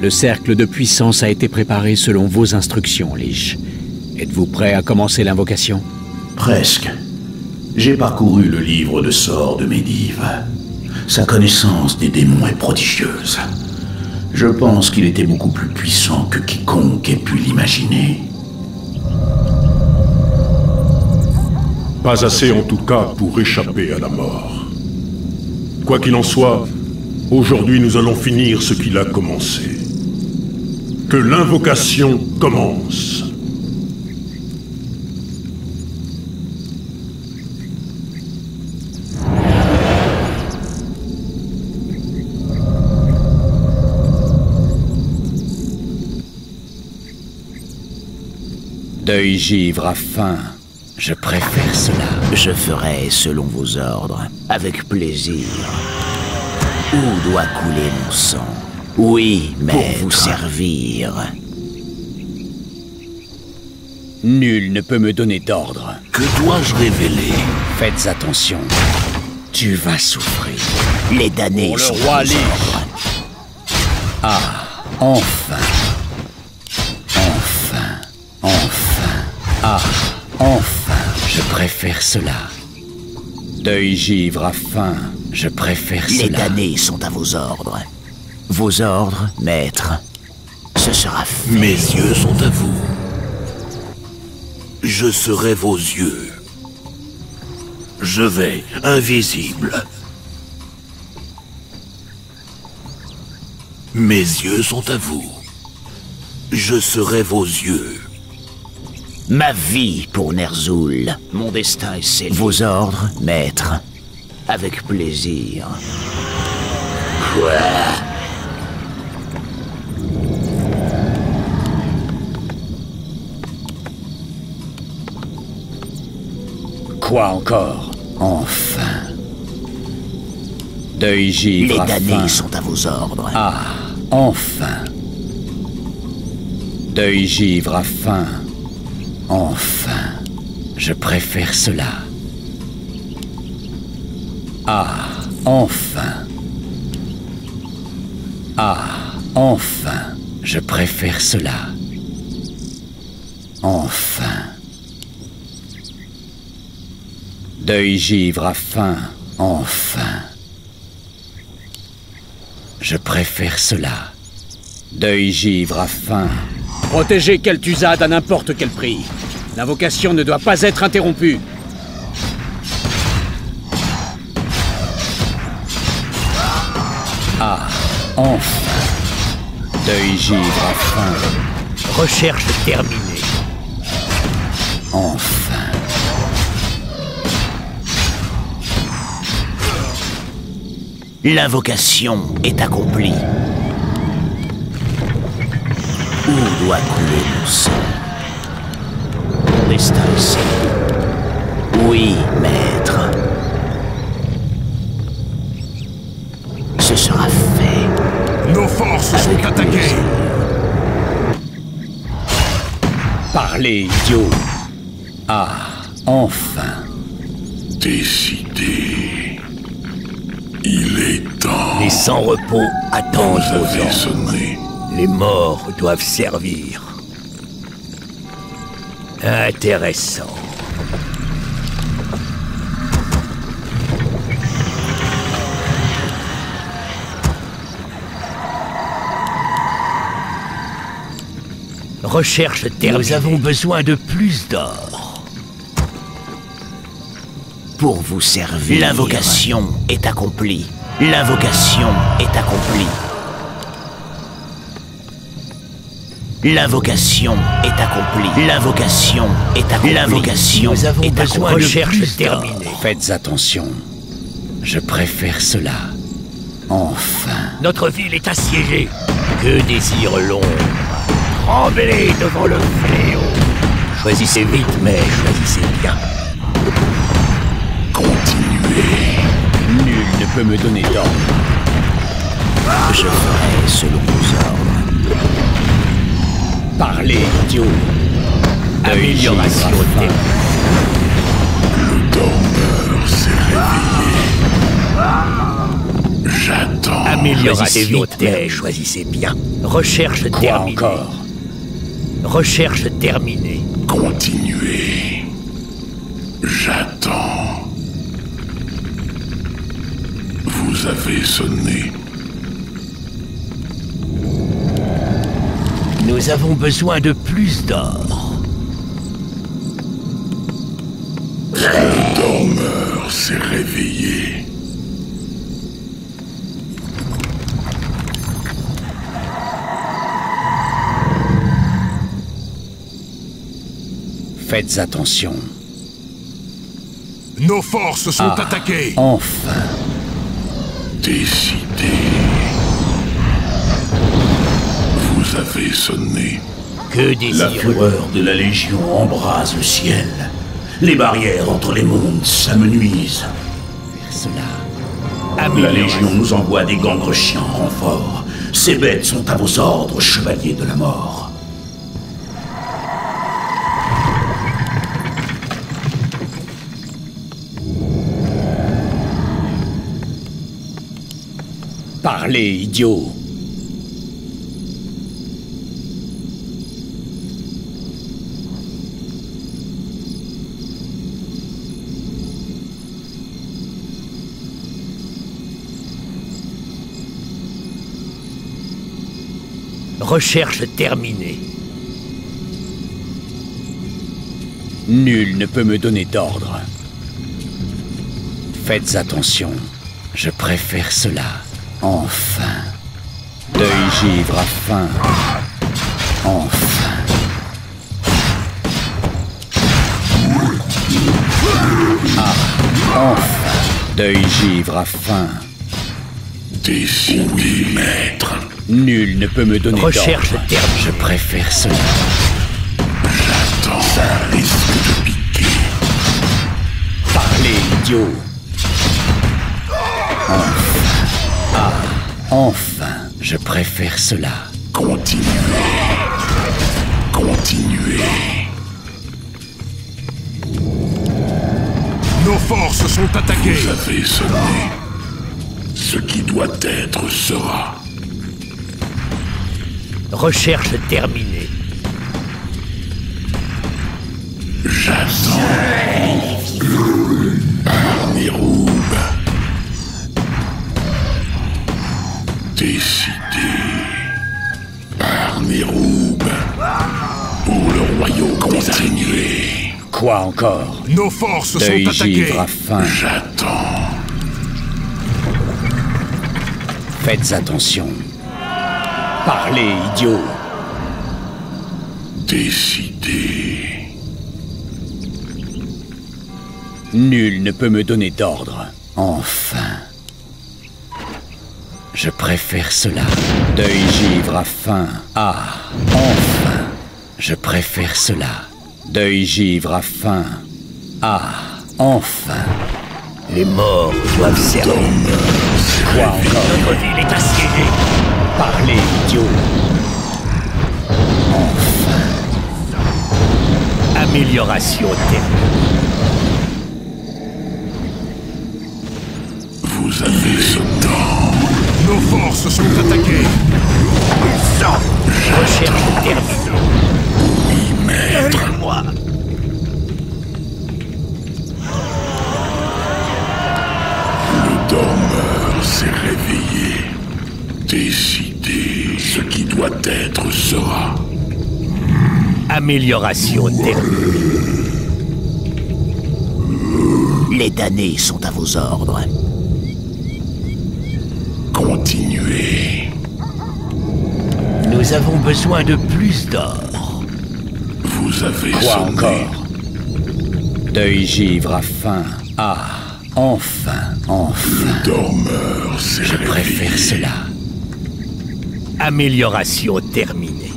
Le cercle de puissance a été préparé selon vos instructions, Lich. Êtes-vous prêt à commencer l'invocation? Presque. J'ai parcouru le livre de sorts de Medivh. Sa connaissance des démons est prodigieuse. Je pense qu'il était beaucoup plus puissant que quiconque ait pu l'imaginer. Pas assez en tout cas pour échapper à la mort. Quoi qu'il en soit, aujourd'hui nous allons finir ce qu'il a commencé. Que l'invocation commence. Deuil givre à faim. Je préfère cela. Je ferai selon vos ordres, avec plaisir. Où doit couler mon sang? Oui, maître. Pour vous servir. Nul ne peut me donner d'ordre. Que dois-je révéler? Faites attention. Tu vas souffrir. Les damnés Pour le sont roi à vos Lich. ordres. Ah, enfin. Enfin. Enfin. Ah, enfin. Je préfère cela. Deuil givre à faim. Je préfère Les cela. damnés sont à vos ordres. Vos ordres, maître. Ce sera fait. Mes yeux sont à vous. Je serai vos yeux. Je vais, invisible. Mes yeux sont à vous. Je serai vos yeux. Ma vie pour Ner'zhul. Mon destin est scellé. Vos ordres, maître. Avec plaisir. Quoi? Quoi encore? Enfin. Deuil givre Les à faim. damnés sont à vos ordres. Ah, enfin. Deuil givre à faim. Enfin. Je préfère cela. Ah, enfin. Ah, enfin. Je préfère cela. Enfin. Deuil givre à faim. Enfin. Je préfère cela. Deuil givre à faim. Protégez Kel'Thuzad à n'importe quel prix. L'invocation ne doit pas être interrompue. Ah, enfin. Deuil givre à faim. Recherche terminée. Enfin. L'invocation est accomplie. Où doit couler mon sang? Mon destin est scellé. Oui, maître. Ce sera fait. Nos forces Avec sont attaquées. plaisir. Parlez, idiot. Ah, enfin. Décidé. Il est temps. Les sans-repos attendent Vous vos avez ordres. sonné. Les morts doivent servir. Intéressant. Recherche terminée. Nous avons besoin de plus d'or. Pour vous servir. L'invocation est accomplie. L'invocation est accomplie. L'invocation est accomplie. L'invocation est accomplie. L'invocation Nous avons est besoin accomplie. de Recherche plus d'or. terminée. Faites attention. Je préfère cela. Enfin. Notre ville est assiégée. Que désire l'ombre? Tremblez devant le fléau. Choisissez vite, mais choisissez bien. Continuez. Nul ne peut me donner d'ordre. Je ferai selon vos ordres. Parlez, idiot. Deuil givre à Amélioration faim. terminée. Le dormeur s'est réveillé. J'attends. Amélioration terminée. Choisissez bien. Recherche terminée. Quoi encore? Recherche terminée. Continuez. J'attends. Vous avez sonné. Nous avons besoin de plus d'or. Le dormeur s'est réveillé. Faites attention. Nos forces sont attaquées. Enfin. Décidez. Vous avez sonné. Que La désirez-vous? fureur de la Légion embrase le ciel. Les barrières entre les mondes s'amenuisent. Faire cela. La Amélioration. Légion nous envoie des gangres chiens en renfort. Ces bêtes sont à vos ordres, chevaliers de la mort. Parlez, idiot. Recherche terminée. Nul ne peut me donner d'ordre. Faites attention. Je préfère cela. Enfin. Deuil givre à faim. Enfin. Enfin. Deuil givre à faim. Décidez, maître. Nul ne peut me donner d'ordre. Recherche terminée. Je préfère cela. J'attends. Ça risque de piquer. Parlez, idiot. Enfin, je préfère cela. Continuez. Continuez. Nos forces sont attaquées. Vous avez sonné. Ce qui doit être sera. Recherche terminée. J'attends. Arnéroube. Décidez. Arnéroube. Pour le royaume des araignées. Quoi encore? Nos forces Deuil sont attaquées. givre à faim. J'attends. Faites attention. Parlez, idiot. Décidez. Nul ne peut me donner d'ordre. Enfin. Je préfère cela. Deuil givre à faim. Enfin. Je préfère cela. Deuil givre à faim. Enfin. Les morts doivent servir. Quoi encore? Notre ville est assiégée. Parlez, idiot. Amélioration terminée. Vous avez ce temps. Nos forces sont attaquées. Recherche terminée. Maître. Moi. Le dormeur s'est réveillé. Décidez. Ce qui doit être sera. Amélioration terminée. Les damnés sont à vos ordres. Continuez. Nous avons besoin de plus d'or. Vous avez Quoi sonné. encore? Deuil givre à faim. Enfin. Le dormeur s'est Je réveillé. préfère cela. Amélioration terminée.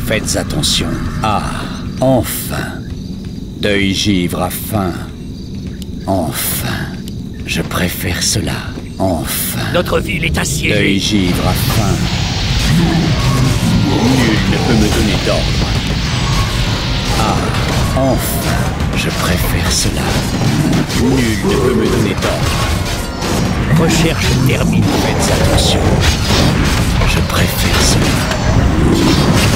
Faites attention. Enfin. Deuil givre à faim. Enfin. Je préfère cela. Enfin. Notre ville est Deuil assiégée. givre à faim. Nul ne peut me donner d'ordre. Enfin. Je préfère cela. Nul ne peut me donner d'ordre. Recherche terminée. Faites attention. Je préfère cela.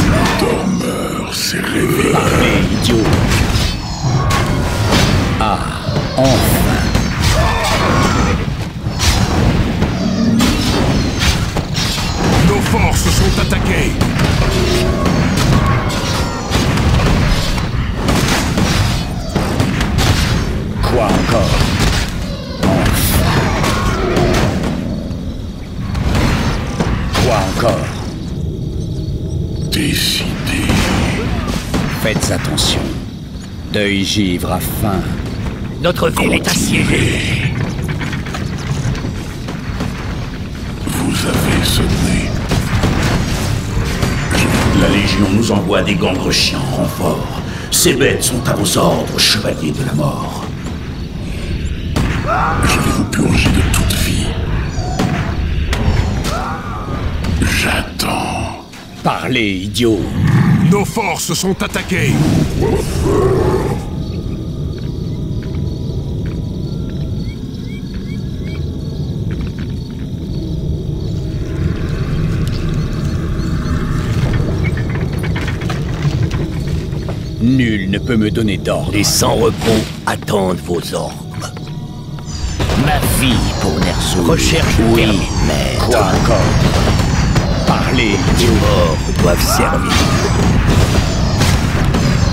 Le dormeur s'est réveillé. Parlez, idiot. Ah, enfin. Nos forces sont attaquées. Quoi encore? Enfin. Quoi encore? Décidé. Faites attention. Deuil givre a faim. Notre ville est assiégée. Vous avez sonné. La Légion nous envoie des gangres chiens en renfort. Ces bêtes sont à vos ordres, chevaliers de la mort. Je vais vous purger de toute vie. J'attends. Parlez, idiot. Nos forces sont attaquées. Nul ne peut me donner d'ordre. Les sans-repos attendent vos ordres. Ma vie pour Ner'zhul. Recherche oui, terminée. maître. Quoi encore? Parlez, Les idiot. morts doivent servir.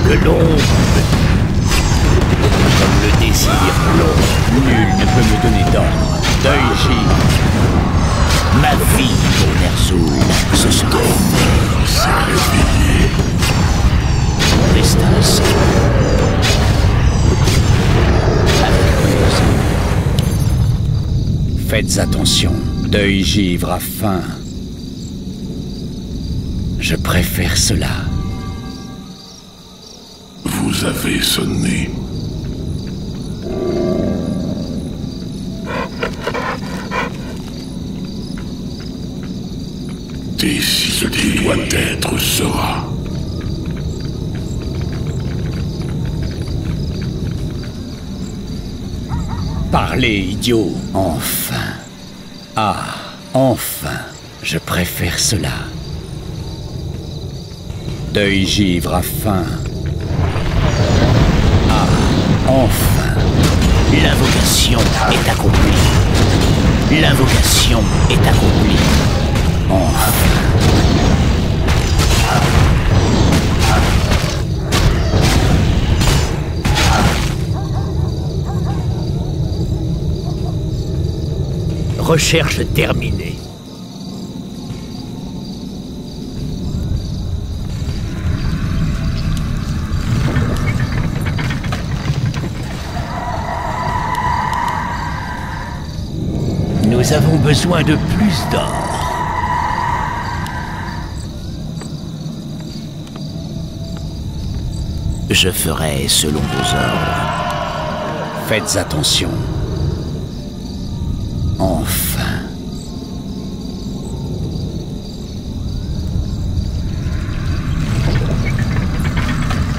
Que l'ombre, comme le désir l'ombre. Nul ne peut me donner d'ordre. Deuil givre. Ma vie pour Ner'zhul. Ce sera reste ainsi. Avec plaisir. Faites attention. Deuil givre a faim. Je préfère cela. Vous avez sonné. Décidez. Ce qui doit être sera. Parlez, idiot. Enfin. Ah, enfin. Je préfère cela. Deuil givre a faim. Ah, enfin. L'invocation est accomplie. L'invocation est accomplie. Enfin. Recherche terminée. Nous avons besoin de plus d'or. Je ferai selon vos ordres. Faites attention. Enfin.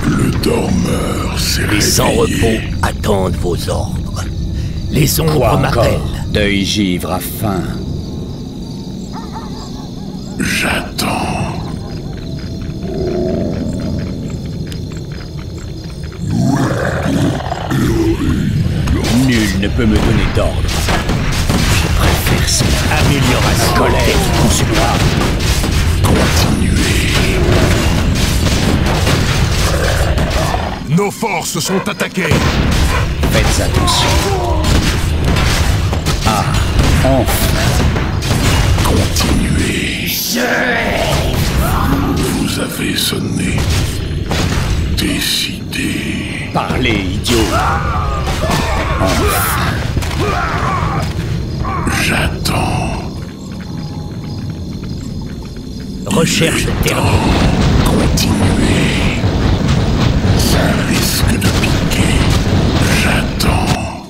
Le dormeur s'est réveillé. Les sans-repos attendent vos ordres. Les ombres Quoi m'appellent. encore? Deuil givre a faim. J'attends. Nul ne peut me donner d'ordre. Je préfère cela. Amélioration. Colère consuméra. Continuez. Nos forces sont attaquées. Faites attention. Ah, enfin. Continuez. Vous avez sonné. Décidez. Parlez, idiot. Enfin. J'attends. Recherche terminée. Continuez. Ça risque de piquer. J'attends.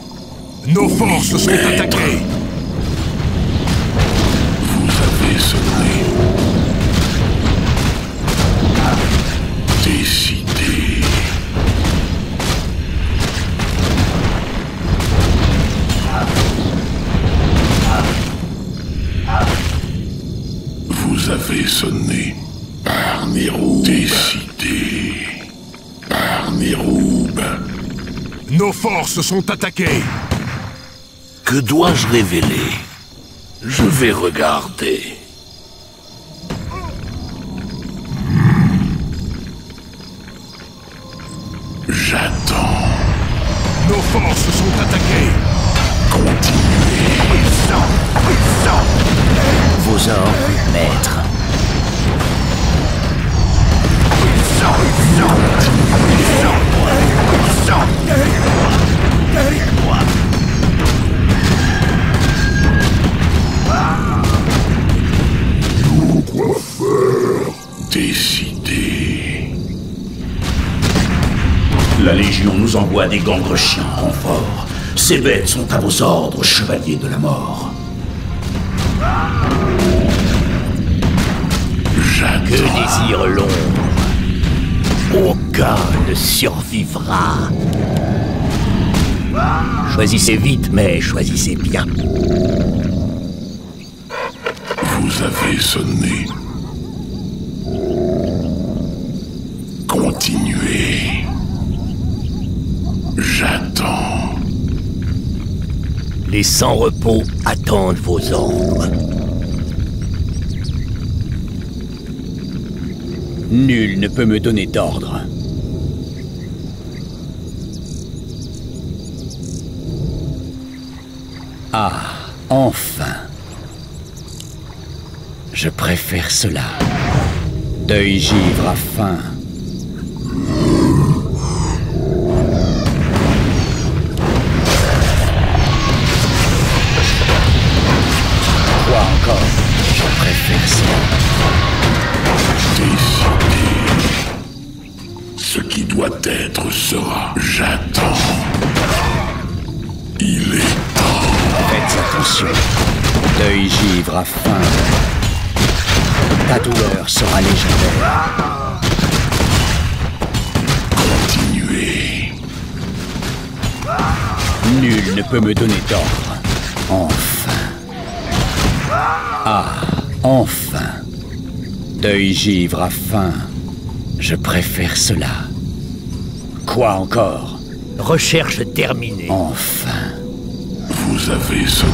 Nos forces sont attaquées. Vous avez sonné. Décidez. Décidé par Néroub. Nos forces sont attaquées. Que dois-je révéler? Je vais regarder. J'attends. Nos forces sont attaquées. Continuez. Vos ordres, maître. Quoi faire? Décidez. La Légion nous envoie des gangres-chiens en renfort. Ces bêtes sont à vos ordres, chevaliers de la mort. Que désire l'ombre? Aucun ne survivra. Choisissez vite, mais choisissez bien. Vous avez sonné. Continuez. J'attends. Les sans-repos attendent vos ordres. Nul ne peut me donner d'ordre. Ah, enfin. Je préfère cela. Deuil givre à faim. Quoi encore? Je préfère cela. Décidez. Ce qui doit être sera. J'attends. Il est temps. Faites attention. Deuil givre à faim. Ta douleur sera légendaire. Continuez. Nul ne peut me donner d'ordre. Enfin. Ah, enfin. Deuil givre à faim. Je préfère cela. Quoi encore? Recherche terminée. Enfin. Vous avez sonné.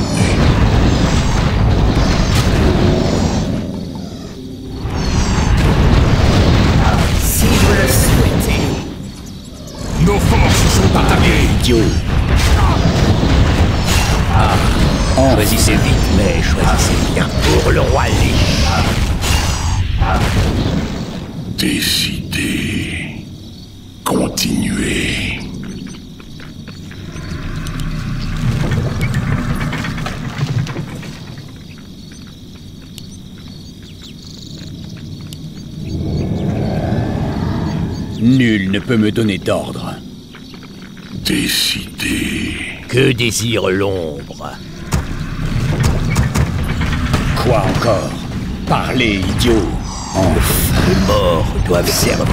Si vous le souhaitez. Nos forces sont attaquées. Idiot. Choisissez vite, mais choisissez bien. Pour le roi Lich. Décidez. Continuez. Nul ne peut me donner d'ordre. Décidez. Que désire l'ombre? Quoi encore? Parlez, idiot. Enfin. Les morts doivent servir.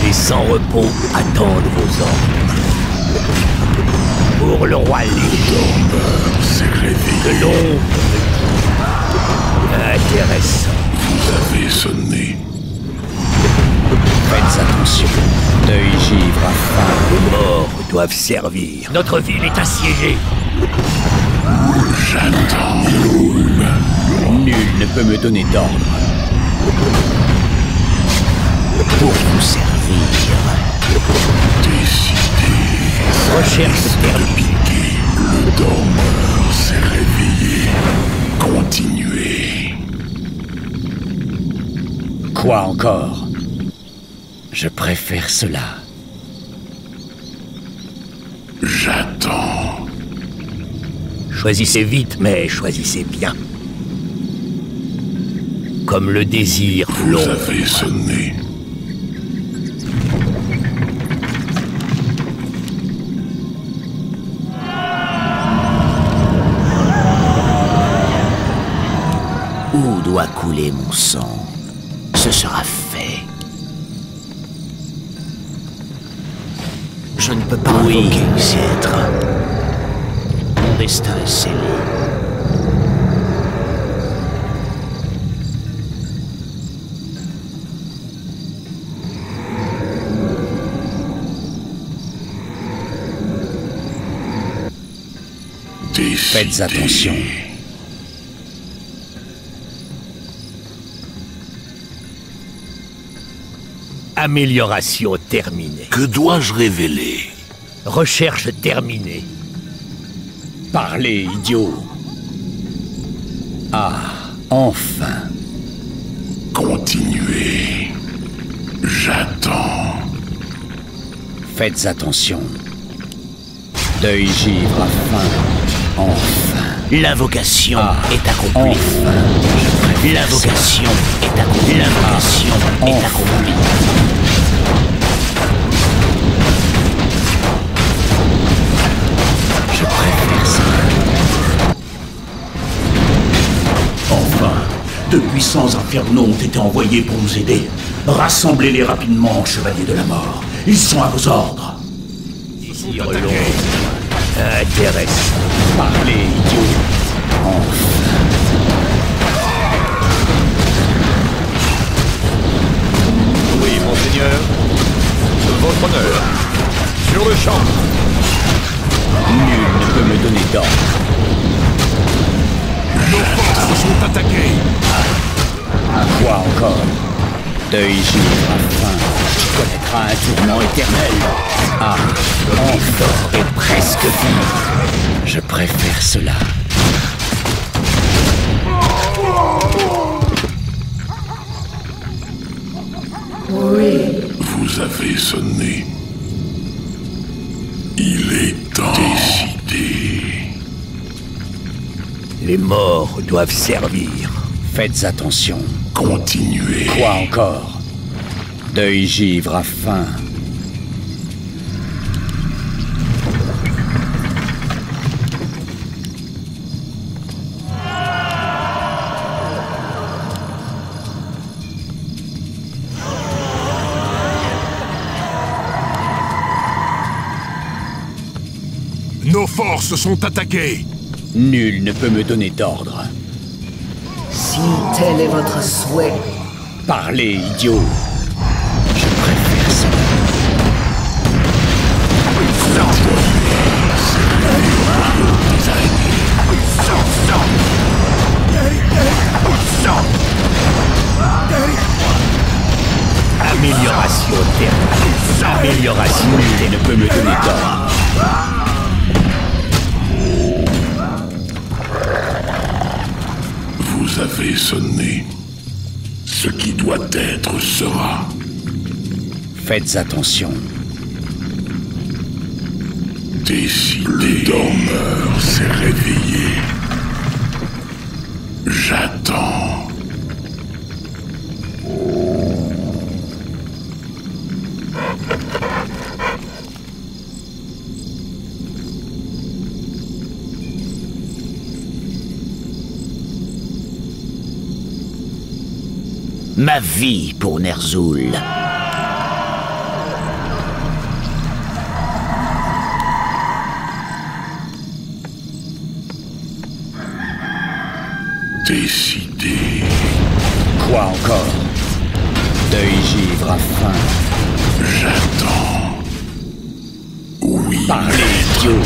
Les sans-repos attendent vos ordres. Pour le roi Lich. C'est réveillé. De l'ombre. Intéressant. Vous avez sonné. Faites attention. Deuil givre à faim. Les morts doivent servir. Notre ville est assiégée. J'attends. Nul ne peut me donner d'ordre. Pour vous servir. Décidez. Recherche terminée. Le dormeur s'est réveillé. Continuez. Quoi encore? Je préfère cela. J'attends. Choisissez vite, mais choisissez bien. Comme le désir Vous l'ombre. avez sonné. Où doit couler mon sang? Ce sera fait. Je ne peux pas invoquer ces êtres. Mon destin est scellé. Faites attention. Amélioration terminée. Que dois-je révéler? Recherche terminée. Parlez, idiot. Ah, enfin. Continuez. J'attends. Faites attention. Deuil givre à fin. Enfin. L'invocation est accomplie. Enfin. L'invocation est accomplie. L'invocation est accomplie. Je préfère ça. Enfin, de puissants infernaux ont été envoyés pour nous aider. Rassemblez-les rapidement, chevaliers de la mort. Ils sont à vos ordres. Désir long. Intéressant. Parlez, idiot. Enfin. Oui, monseigneur. Votre honneur. Sur le champ. Nul ne peut me donner d'ordre. Nos forces sont attaquées. À quoi encore? Deuil givre à fin. Tu connaîtras un tourment éternel. Ah, encore et presque fini. Je préfère cela. Vous avez sonné. Il est temps. Décidé. Les morts doivent servir. Faites attention. Continuez. Quoi encore? Deuil givre à fin. Nos forces sont attaquées. Nul ne peut me donner d'ordre. Si tel est votre souhait, Parlez, idiot. Je préfère cela. Amélioration terminée. Amélioration Nul ne peut me donner d'ordre. Vous avez sonné. Ce qui doit être sera. Faites attention. Décidé. Le dormeur s'est réveillé. J'attends. Ma vie pour Ner'zhul. Décidé. Quoi encore? Deuil givre à fin. J'attends. Oui. Parlez, idiot.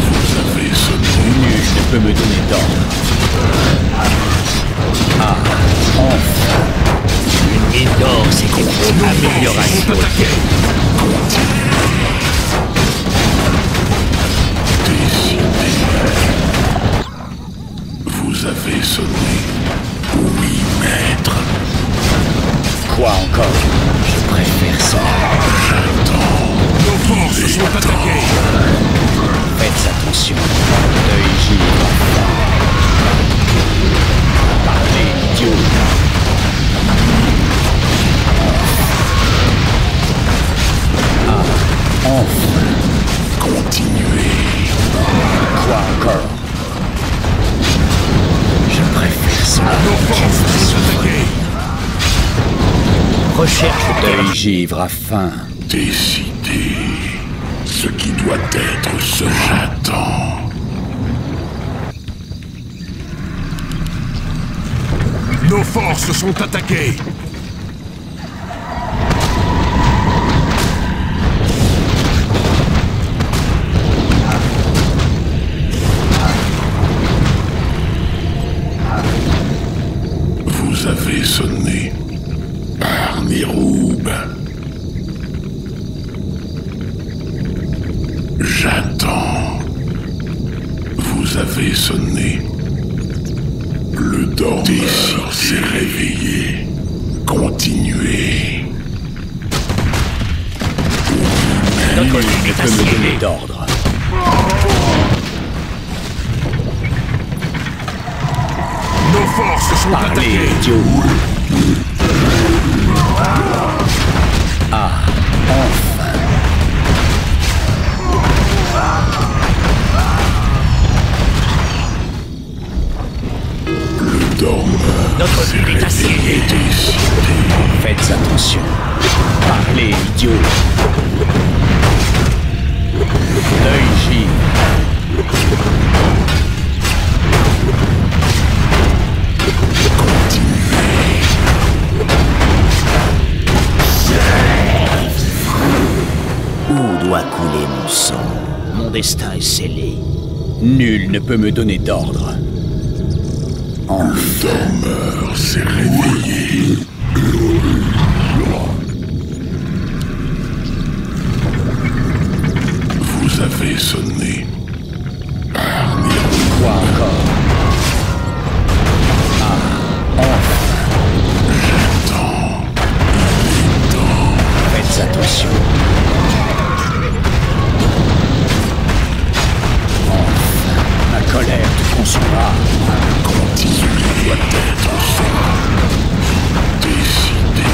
Vous avez sonné. Nul ne peut me donner d'ordre. Ah, enfin. Une mine d'or s'est écroulée. Amélioration Vous avez sonné. Oui, maître. Quoi encore? Je préfère ça. Nos forces sont attaquées. Faites attention. Deuil givre à fin. Parlez, idiot. Ah, enfin. Continuez. Quoi encore? Je préfère cela. Nos forces sont attaquées. recherche Deuil givre à fin. Décidé. Ce qui doit être sera. J'attends. Nos forces sont attaquées. avez sonné. Arniroub. J'attends. Vous avez sonné. Le dormeur s'est réveillé. Continuez. Notre ligne est peut me donner assiégée. d'ordre. Nos forces sont Parlez, attaquées. idiot. Ah, enfin. Le dormeur Notre s'est ligne est assiégée. réveillé. Décidé. Faites attention. Parlez, idiot. L'œil givre. Où doit couler mon sang? Mon destin est scellé. Nul ne peut me donner d'ordre. Le dormeur s'est réveillé. Vous avez sonné. Arniroub. Quoi encore? Ah, enfin. J'attends. Faites attention. Enfin, ma colère te consumera. Continuez doit être sera. Décidé.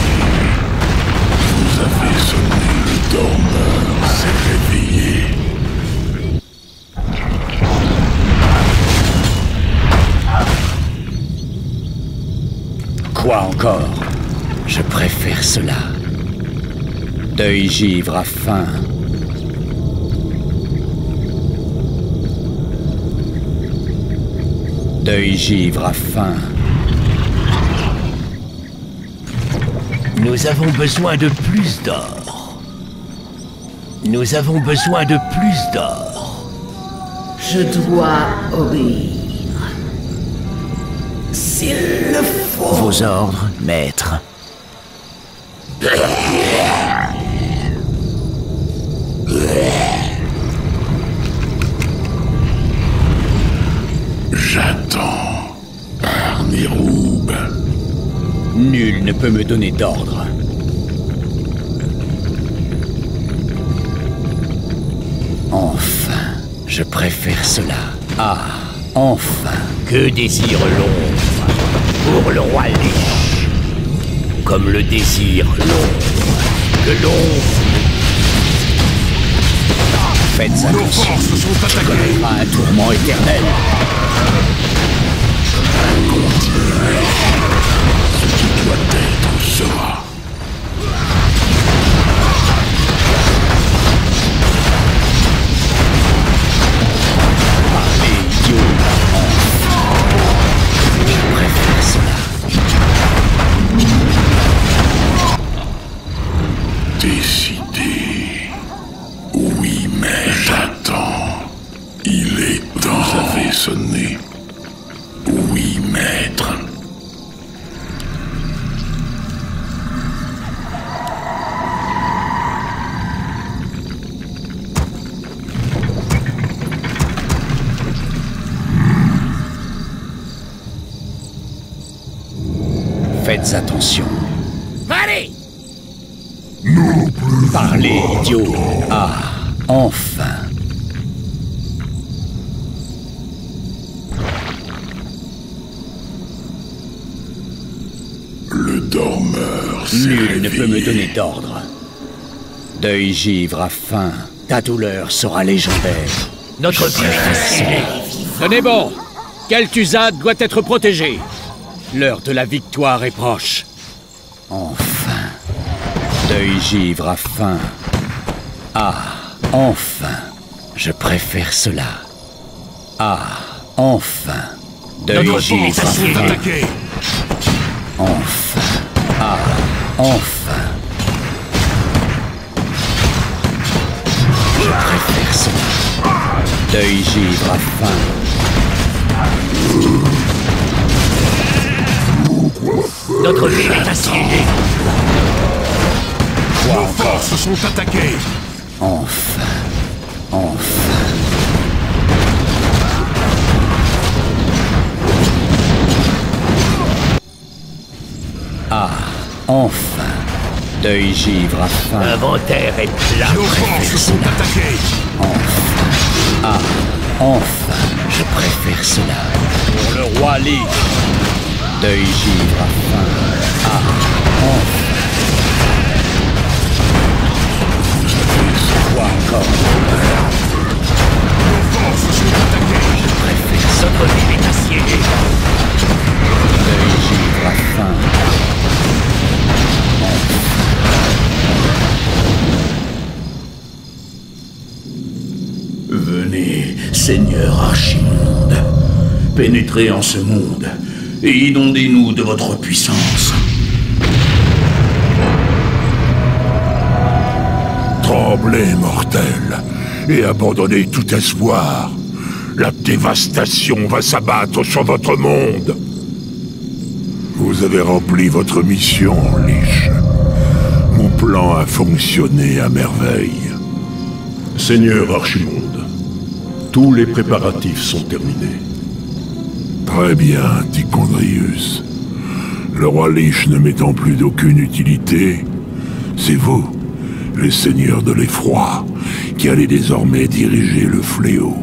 Vous avez sonné. Le dormeur s'est réveillé. Quoi encore? Je préfère cela. Deuil givre à faim. Deuil givre à faim. Nous avons besoin de plus d'or. Nous avons besoin de plus d'or. Je dois obéir. S'il le faut. Vos ordres, maître. J'attends. Arniroub. Nul ne peut me donner d'ordre. Enfin, je préfère cela. Ah, enfin. Que désire l'ombre pour le roi Lich? Comme le désire l'ombre. Que l'ombre Faites Nos attention. forces sont attaquées. À un tourment éternel. Ce qui doit être sera. Parlez, idiot. Je préfère cela. Décidé. Oui, mais j'attends. Il est temps. Vous avez sonné. Oui, maître. Faites attention. Allez! Parlez, idiot. Ah, enfin. Le dormeur s'est Nul ne peut me réveillé. donner d'ordre. Deuil givre à faim. Ta douleur sera légendaire. Notre vie est assiégée. Tenez bon. Kel'Thuzad doit être protégé. L'heure de la victoire est proche. Enfin. Deuil givre à faim. Ah, enfin. Je préfère cela. Ah, enfin. Deuil Notre vie est givre à assiégée. faim. Attaqués. Enfin. Ah, enfin. Je préfère cela. Deuil givre à faim. Notre ville est assiégée. Nos forces sont attaquées. Enfin. Enfin. Ah, enfin. Deuil givre à faim. L'inventaire est plat. Nos forces sont attaquées. Enfin. Ah, enfin. Je préfère cela. Pour le roi Lich. Deuil givre à faim. Ah, enfin. Quoi encore? Nos forces sont attaquées. Je préfère ça. Notre ville est assiégée. Deuil givre à faim. Venez, Seigneur Archimonde, pénétrez en ce monde et inondez-nous de votre puissance. Tremblez, mortels, et abandonnez tout espoir. La dévastation va s'abattre sur votre monde. Vous avez rempli votre mission, Lich. Mon plan a fonctionné à merveille. Seigneur Archimonde, tous les préparatifs sont terminés. Très bien, Ticondrius. Le roi Lich ne m'étant plus d'aucune utilité, c'est vous, les seigneurs de l'effroi, qui allez désormais diriger le fléau.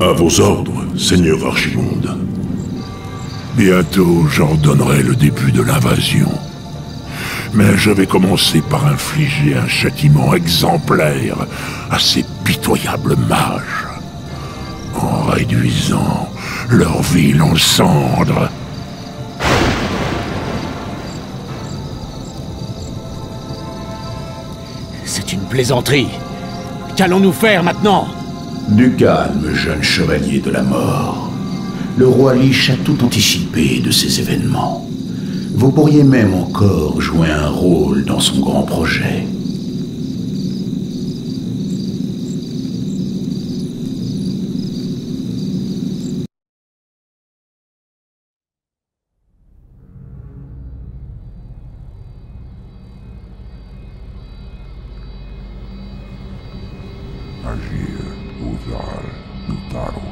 À vos ordres, Seigneur Archimonde. Bientôt, j'ordonnerai le début de l'invasion. Mais je vais commencer par infliger un châtiment exemplaire à ces pitoyables mages, en réduisant leur ville en cendres. C'est une plaisanterie. Qu'allons-nous faire maintenant? Du calme, jeune chevalier de la mort. Le roi Lich a tout anticipé de ces événements. Vous pourriez même encore jouer un rôle dans son grand projet. Agir, usar, Lutaros.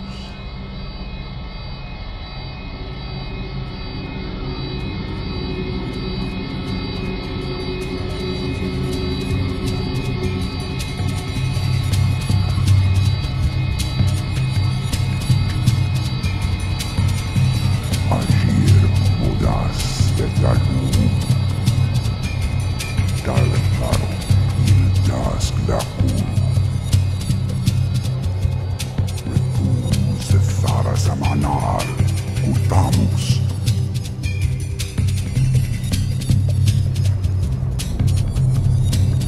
Agir, Budas, Vetalu. Dalekaro, Ildas, Glakul. Zefara Zamanar, Utamus.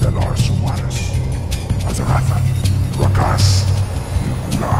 Delar Sumares, Azarafa, Rakas, Ilkula.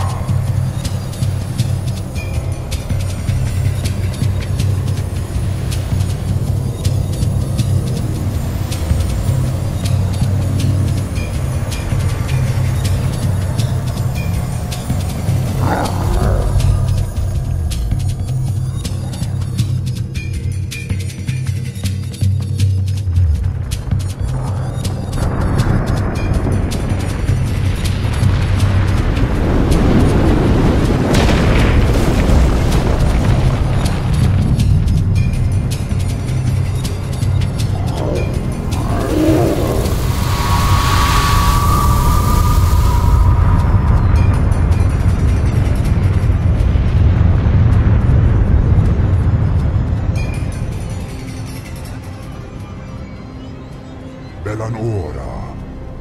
Belanora,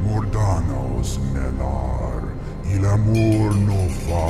Mordanos Melar, il amor no fa.